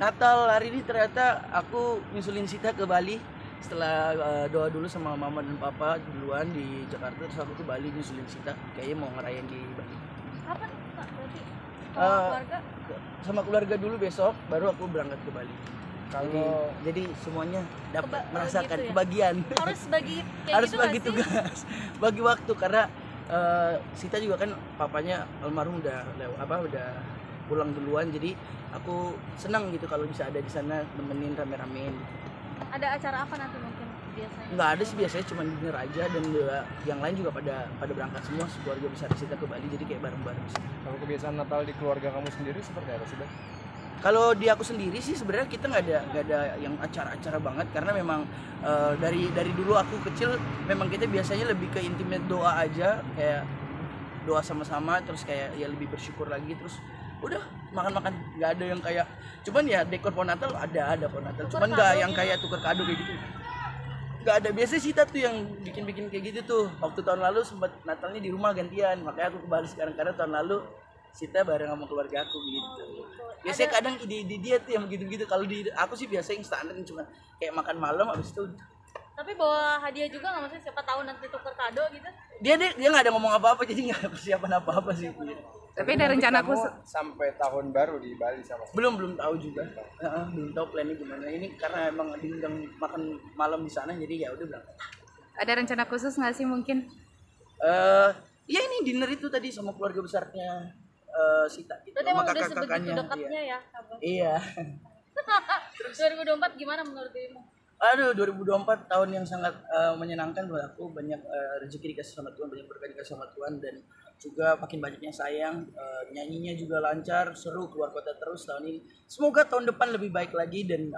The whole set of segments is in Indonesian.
Natal hari ini ternyata aku nyusulin Sita ke Bali. Setelah doa dulu sama mama dan papa duluan di Jakarta, terus aku ke Bali nyusulin Sita. Kayaknya mau ngerayain di Bali. Kapan Pak berarti? Sama keluarga? Sama keluarga dulu, besok baru aku berangkat ke Bali. Kalau Jadi semuanya dapat merasakan gitu ya? kebagian. Harus bagi kayak Harus gitu bagi nggak sih? tugas, bagi waktu karena Sita juga kan papanya almarhum udah pulang duluan, jadi aku senang gitu kalau bisa ada di sana nemenin rame-ramein. Ada acara apa nanti mungkin biasanya? Nggak ada sih, biasanya cuma dinner aja, dan yang lain juga pada berangkat semua, keluarga besar Sita ke Bali, jadi kayak bareng-bareng sih. kalau kebiasaan Natal di keluarga kamu sendiri seperti apa sih, Bang? Kalau di aku sendiri sih sebenarnya kita nggak ada yang acara-acara banget, karena memang dari dulu aku kecil memang kita biasanya lebih ke intimate doa aja, kayak doa sama-sama, terus kayak ya lebih bersyukur lagi, terus udah makan-makan. Nggak ada yang kayak, cuman ya dekor pohon Natal ada pohon Natal, cuman nggak yang kayak tukar kado kayak gitu, nggak ada. Biasanya Sita tuh yang bikin kayak gitu tuh. Waktu tahun lalu sempat Natalnya di rumah gantian, makanya aku ke Bali sekarang, karena tahun lalu Sita bareng sama keluarga aku gitu. Biasanya kadang ide dia tuh yang gitu-gitu. Kalau di aku sih biasanya yang standar, cuma kayak makan malam habis itu. Tapi bawa hadiah juga nggak, maksudnya siapa tahu nanti tuker kado gitu? Dia nggak ada ngomong apa-apa, jadi nggak ada persiapan apa-apa sih. Tapi ada rencana Kamu khusus. sampai tahun baru di Bali sama Belum tahu juga. Belum tahu plannya gimana. Ini karena emang diundang makan malam di sana, jadi ya udah berangkat. Ada rencana khusus nggak sih mungkin? Ya ini dinner itu tadi sama keluarga besarnya Sita gitu. Berarti emang Sama udah sebegitu kakak-kakaknya. dekatnya ya kabar. Iya. 2024 gimana menurut dirimu? Aduh, 2024 tahun yang sangat menyenangkan buat aku. Banyak rezeki dikasih sama Tuhan, banyak berkah dikasih sama Tuhan, dan juga makin banyaknya sayang. Nyanyinya juga lancar, seru, keluar kota terus tahun ini. Semoga tahun depan lebih baik lagi, dan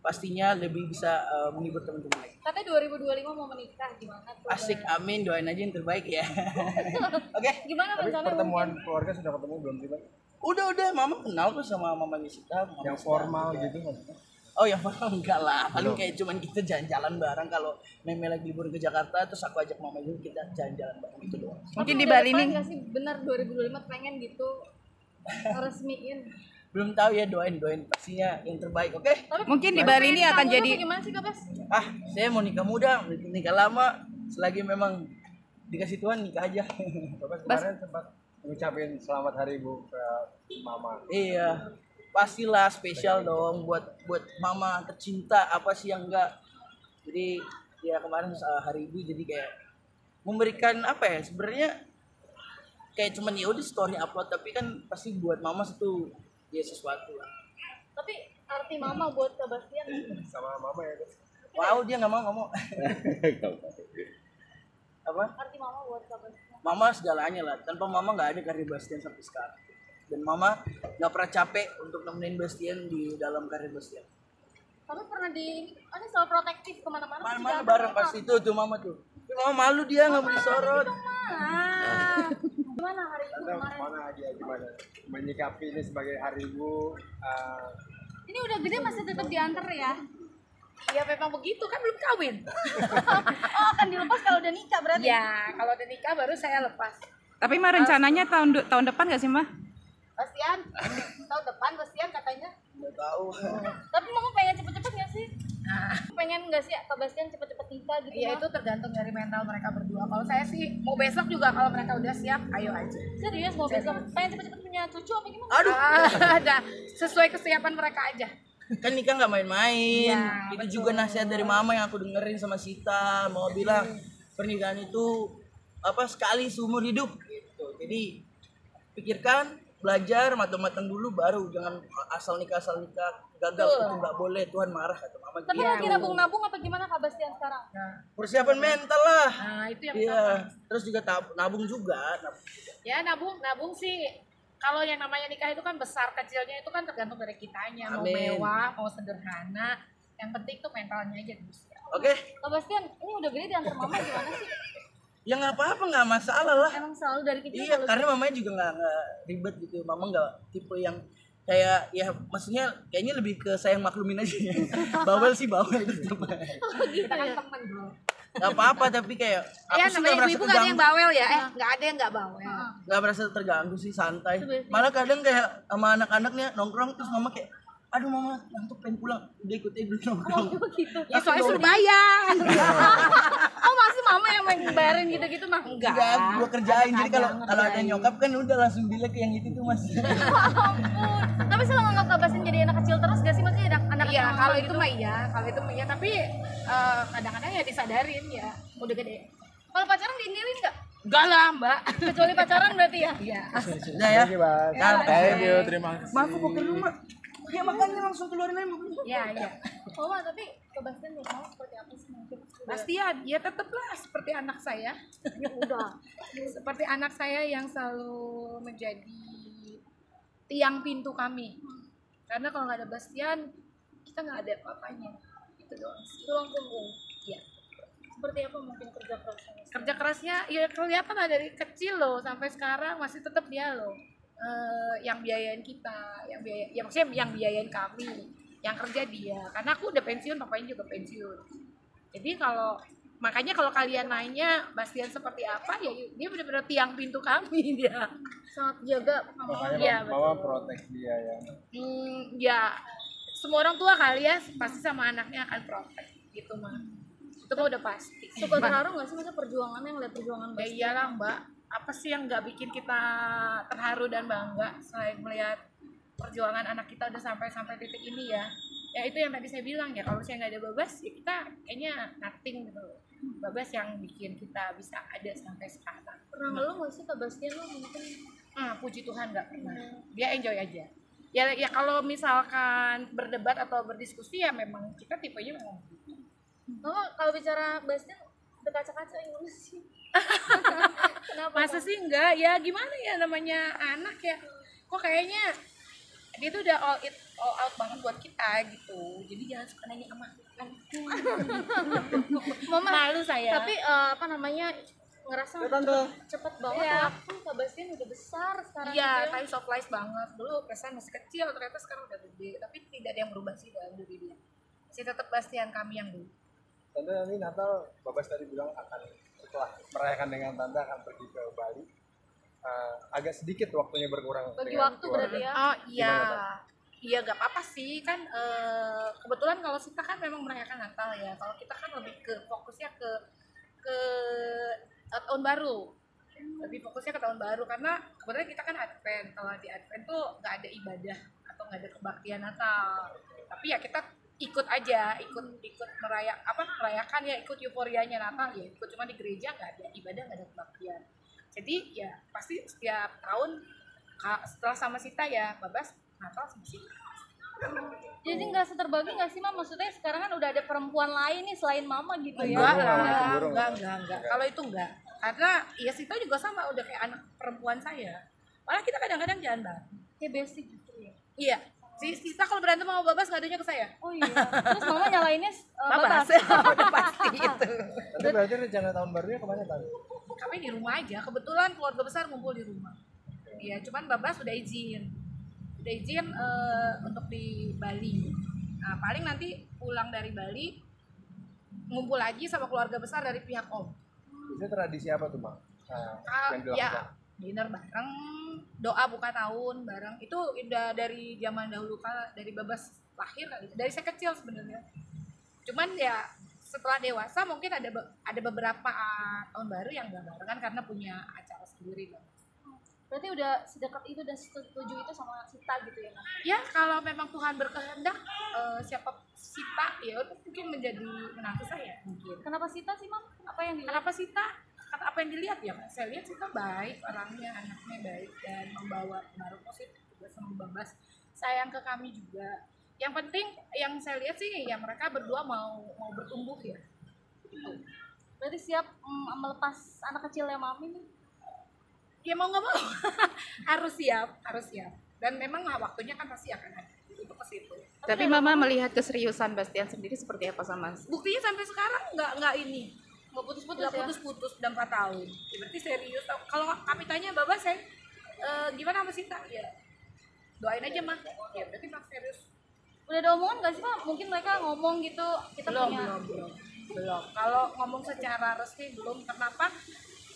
pastinya lebih bisa menghibur teman-teman lagi. Katanya 2025 mau menikah, gimana tuh? Asik, amin, doain aja yang terbaik ya. Oke. Gimana Tapi rencana pertemuan keluarga sudah ketemu belum sih, Bang? Udah, mama kenal tuh sama mamanya Sita. Mama Yang Sita formal juga. gitu maksudnya? Oh, yang formal enggak lah, paling kayak cuman kita jalan-jalan bareng. Kalau Meme lagi liburan ke Jakarta, terus aku ajak mama juga, kita jalan-jalan bareng gitu doang. Mungkin di Bali nih. nggak sih benar 2025 pengen gitu resmiin? Belum tahu ya, doain pastinya yang terbaik, oke? Tapi Mungkin di Bali ini akan nikah jadi muda gimana sih Kak Bas? Saya mau nikah muda, nikah lama, selagi memang dikasih Tuhan nikah aja. Bapak kemarin sempat ngucapin selamat hari ibu ke mama. Iya, pastilah spesial dong buat mama tercinta, apa sih yang enggak. Jadi ya kemarin hari ibu, jadi kayak memberikan apa ya, sebenarnya kayak cuman ya udah story upload, tapi kan pasti buat mama itu ya sesuatu lah. Tapi arti mama buat Kak Bastian Sama mama ya, guys. Wow, dia nggak mau. Apa? arti mama buat Kak Bastian. Mama segalanya lah. Tanpa mama nggak ada karir Bastian sampai sekarang. Dan mama nggak pernah capek untuk nemenin Bastian di dalam karir Bastian. Tapi pernah di ini selalu protektif kemana-mana. Mana bareng pasti itu tuh mama tuh. Tapi mama malu, dia nggak mau disorot. Gimana hari itu Anda kemarin? mana aja gimana menyikapi ini sebagai hari ibu? Ini udah gede masih tetap diantar ya? Ya memang begitu kan belum kawin. Oh akan dilepas kalau udah nikah berarti? Ya, kalau udah nikah baru saya lepas. Tapi mah rencananya tahun depan nggak sih mah? Bastian, tahun depan Bastian katanya. Nggak tahu. Tapi mama pengen cepet-cepet nggak sih? Pengen nggak sih Kak Bastian cepet-cepet nikah gitu? Ya Ma? itu tergantung dari mental mereka berdua. Kalau saya sih mau besok juga kalau mereka udah siap, ayo aja. Serius mau besok? Pengen cepet-cepet punya cucu apa gimana? Aduh, Ada sesuai kesiapan mereka aja. kan nikah nggak main-main. Ya, Itu betul. juga nasihat dari mama yang aku dengerin sama Sita. Mama bilang pernikahan itu apa sekali seumur hidup gitu. Jadi pikirkan, belajar matang-matang dulu, baru jangan asal nikah gagal. Betul. Itu nggak boleh, Tuhan marah kata mama. Tapi gitu. lagi nabung-nabung apa gimana Kak Bastian sekarang? Persiapan mental lah. Nah, itu yang Iya, utama. terus juga nabung juga. Ya nabung sih. Kalau yang namanya nikah itu kan besar kecilnya itu kan tergantung dari kitanya. Mau Amin. mewah, mau sederhana. Yang penting tuh mentalnya aja dulu. Oke, Kak Bastian, ini udah gede diantar mama gimana sih? ya nggak apa-apa, nggak masalah lah. Emang selalu dari kecil Iya, selalu karena mamanya juga nggak ribet gitu. Mama nggak tipe yang kayak ya maksudnya kayaknya lebih ke sayang maklumin aja ya. Bawel sih bawel tetap. Kita kan temen bro. Nggak apa-apa, tapi kayak Ya aku sih nggak namanya merasa ibu-ibu gak ada yang terganggu. bawel ya. Gak ada yang gak bawel. Nggak merasa terganggu sih, santai. Itu biasanya. Malah kadang kayak sama anak-anaknya nongkrong terus mama kayak aduh mama ngantuk pengen pulang, udah ikut aja dulu nongkrong. Gitu. Ya soalnya suruh bayar. Oh masih mama yang main bayarin gitu-gitu mah? Enggak, gua kerjain. Jadi kalau ada nyokap kan udah langsung bilang ke yang itu tuh mas. Ampun. Tapi selama nggak Bastian jadi anak kecil terus gak sih, maksudnya anak Iya, kecil kalau gitu? itu mah iya, tapi kadang-kadang ya disadarin ya, udah gede. Kalau pacaran diinilin nggak? Enggak lah, Mbak. Kecuali pacaran berarti ya? Iya. Sudah ya. Thank you, Mas. Thank you, terima kasih. Maaf aku ke rumah. Ya makanya langsung keluarin aja mobilnya. Iya, iya. Mama, tapi ke Bastian nih mau seperti apa sih mungkin? Bastian, ya tetaplah seperti anak saya. Ya udah. Seperti anak saya yang selalu menjadi tiang pintu kami. Karena kalau nggak ada Bastian, kita nggak ada apa-apanya. Itu doang. Tulang punggung. Iya. Seperti apa mungkin kerja kerasnya? Kerja kerasnya ya kelihatan lah dari kecil loh sampai sekarang masih tetap dia loh. Yang biayain kita, yang maksudnya yang biayain kami, yang kerja dia. Karena aku udah pensiun, papanya juga pensiun. Jadi makanya kalau kalian nanya Bastian seperti apa, ya dia benar-benar tiang pintu kami dia. Sangat jaga Makanya Iya, mama protek dia ya. Ya semua orang tua kali ya pasti sama anaknya akan protek gitu mah. Itu mah udah pasti. suka terharu nggak sih masa perjuangannya, ngeliat perjuangan Ya Bastian? iyalah Mbak, apa sih yang nggak bikin kita terharu dan bangga selain melihat perjuangan anak kita udah sampai titik ini ya. Ya itu yang tadi saya bilang ya, kalau saya nggak ada Babas ya kita kayaknya nothing gitu. Babas yang bikin kita bisa ada sampai sekarang. Pernah ngeluh nggak sih ke Bastian lo mungkin? Puji Tuhan nggak pernah. Dia enjoy aja. Ya kalau misalkan berdebat atau berdiskusi ya memang kita tipenya memang begitu. Mama kalau bicara Bastian berkaca-kaca gimana sih? Kenapa? Masa sih enggak? Ya gimana ya, namanya anak ya. Kok kayaknya dia tuh udah all out banget buat kita gitu. Jadi jangan suka nanya sama kan. Mama, Malu saya. tapi apa namanya, ngerasa cepet banget Iya. waktu Kak Bastian udah besar sekarang. Iya, gitu ya. time of life banget. Dulu perasaan masih kecil, ternyata sekarang udah gede. Tapi tidak ada yang berubah sih dalam diri dia. Masih tetap Bastian kami yang dulu. Tante nanti Natal, Babas tadi bilang akan setelah merayakan dengan Tante akan pergi ke Bali. Agak sedikit waktunya berkurang. Bagi dengan waktu keluarga. berarti ya. Oh iya, Gimana, iya gak apa-apa sih kan. Kebetulan kalau kita kan memang merayakan Natal ya. Kalau kita kan lebih ke fokusnya ke tahun baru. Lebih fokusnya ke tahun baru karena kebetulan kita kan Advent. Kalau di Advent tuh nggak ada ibadah atau nggak ada kebaktian Natal. Tapi ya kita ikut aja, ikut merayakan ya, ikut euforianya Natal ya. Ikut cuma di gereja nggak ada ibadah, nggak ada kebaktian. Jadi ya pasti setiap tahun setelah sama Sita ya Babas Natal sama Sita. Jadi nggak terbagi nggak sih Mam? Maksudnya sekarang kan udah ada perempuan lain nih selain Mama gitu ya? Enggak Cemburu nggak, lah, cemburu nggak? enggak. Kalau itu enggak. Karena ya Sita juga sama, udah kayak anak perempuan saya. Malah kita kadang-kadang jalan bareng. Kayak basic gitu ya. Iya. Si Sita kalau berantem sama Babas ngadunya ke saya. Oh iya. Terus Mama nyalainnya Babas. Babas. Udah pasti itu. Nanti berarti rencana tahun barunya kemana Tante? Kami di rumah aja. Kebetulan keluarga besar ngumpul di rumah. Iya, cuman Babas udah izin. Udah izin untuk di Bali. Nah, paling nanti pulang dari Bali ngumpul lagi sama keluarga besar dari pihak Om. Itu tradisi apa tuh, Mak? Yang dilakukan? Ya dinner bareng, doa buka tahun bareng. Itu udah dari zaman dahulu kala, dari Babas lahir kali, dari saya kecil sebenarnya. Cuman ya setelah dewasa mungkin ada beberapa tahun baru yang nggak barengan karena punya acara sendiri. Berarti udah sedekat itu dan setuju itu sama Sita gitu ya Mam? Ya kalau memang Tuhan berkehendak, siapa Sita ya mungkin menjadi menantu saya mungkin. Kenapa Sita sih Mam? Apa yang dilihat? Kenapa Sita? Kata apa yang dilihat ya, saya lihat Sita baik orangnya, anaknya baik dan membawa pengaruh positif juga sama Babas, sayang ke kami juga. Yang penting yang saya lihat sih ya mereka berdua mau bertumbuh ya. Berarti siap melepas anak kecilnya Mami nih? Ya mau nggak mau harus siap dan memang waktunya kan pasti akan ada untuk ke situ. Tapi Mama melihat keseriusan Bastian sendiri seperti apa sama Buktinya sampai sekarang nggak ini Nggak putus-putus nggak ya? putus-putus udah 4 tahun. Ya, berarti serius. Kalau kami tanya Babas saya gimana sama Sita ya doain aja mah ya berarti mah serius. Udah ada omongan nggak sih Mam? Mungkin mereka ngomong gitu, kita punya... belum kalau ngomong secara resmi belum. Kenapa?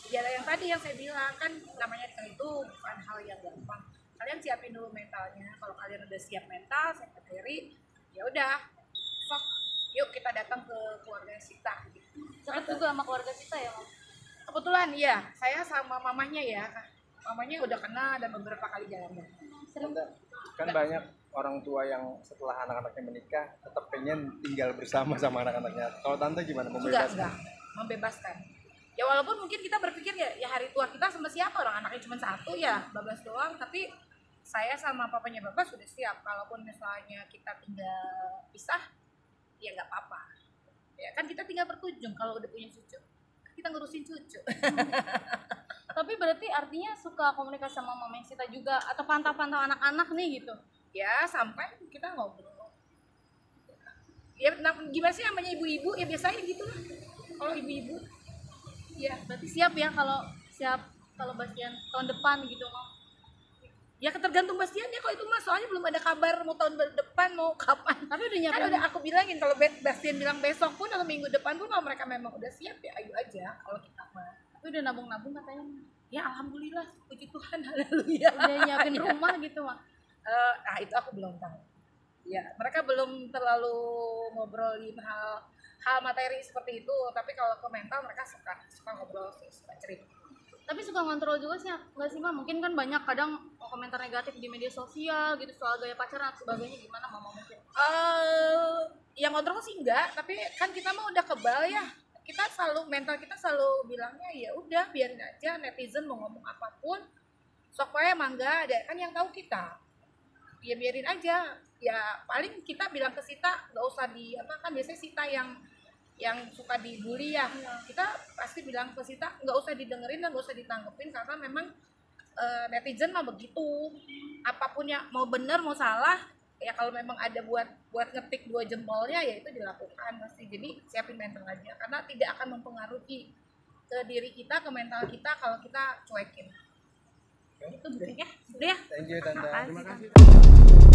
Ya yang tadi yang saya bilang kan namanya nikah itu bukan hal yang gampang. kalian siapin dulu mentalnya. Kalau kalian udah siap mental, siap materi, ya udah, sok, yuk kita datang ke keluarga Sita. Gitu. Dekat juga sama keluarga kita ya, Mam? Kebetulan iya, saya sama mamanya ya, mamanya udah kenal dan beberapa kali jalan-jalan. Tante, kan banyak orang tua yang setelah anak-anaknya menikah tetap pengen tinggal bersama sama anak-anaknya. Kalau tante gimana, membebaskan? Enggak, membebaskan. Ya walaupun mungkin kita berpikir ya hari tua kita sama siapa, orang anaknya cuma satu ya, Babas doang, tapi saya sama papanya Babas sudah siap. Kalaupun misalnya kita tinggal pisah, ya nggak apa-apa. Ya kan kita tinggal berkunjung kalau udah punya cucu. Kita ngurusin cucu. Tapi berarti artinya suka komunikasi sama Mama Sita juga atau pantau-pantau anak-anak nih gitu? Ya sampai kita ngobrol. Ya gimana sih namanya ibu-ibu, ya biasanya gitu lah. Kalau ibu-ibu, ya Berarti siap ya kalau Bastian tahun depan gitu, Mam? ya tergantung Bastian ya kalau itu mah, soalnya belum ada kabar mau tahun depan mau kapan. Tapi udah Kan nyiapin. udah aku bilangin kalau Bastian bilang besok pun atau minggu depan pun kalau mereka memang udah siap ya ayo aja kalau kita mah. Tapi udah nabung-nabung katanya. Ya alhamdulillah, puji Tuhan, haleluya. Udah nyiapin rumah gitu, Mak. Nah itu aku belum tahu. Ya mereka belum terlalu ngobrolin hal materi seperti itu, tapi kalau ke mental mereka suka ngobrol sih, suka cerita. Tapi suka ngontrol juga sih nggak sih, Mam? Mungkin kan banyak kadang komentar negatif di media sosial gitu soal gaya pacaran atau sebagainya, gimana Mama mungkin? Yang kontrol sih enggak, tapi kan kita mah udah kebal ya. Mental kita selalu bilangnya ya udah biarin aja netizen mau ngomong apapun. Sok wae mangga, ada kan yang tahu kita. Ya biarin aja. Ya paling kita bilang ke Sita nggak usah kan biasanya Sita yang suka dibully ya. Kita pasti bilang ke Sita nggak usah didengerin dan nggak usah ditanggepin karena memang netizen mah begitu. Apapun yang mau benar mau salah, ya kalau memang ada buat ngetik 2 jempolnya ya itu dilakukan pasti. Jadi siapin mental aja karena tidak akan mempengaruhi ke diri kita, ke mental kita kalau kita cuekin. Itu ya, udah ya. Thank you Tante. Makasih.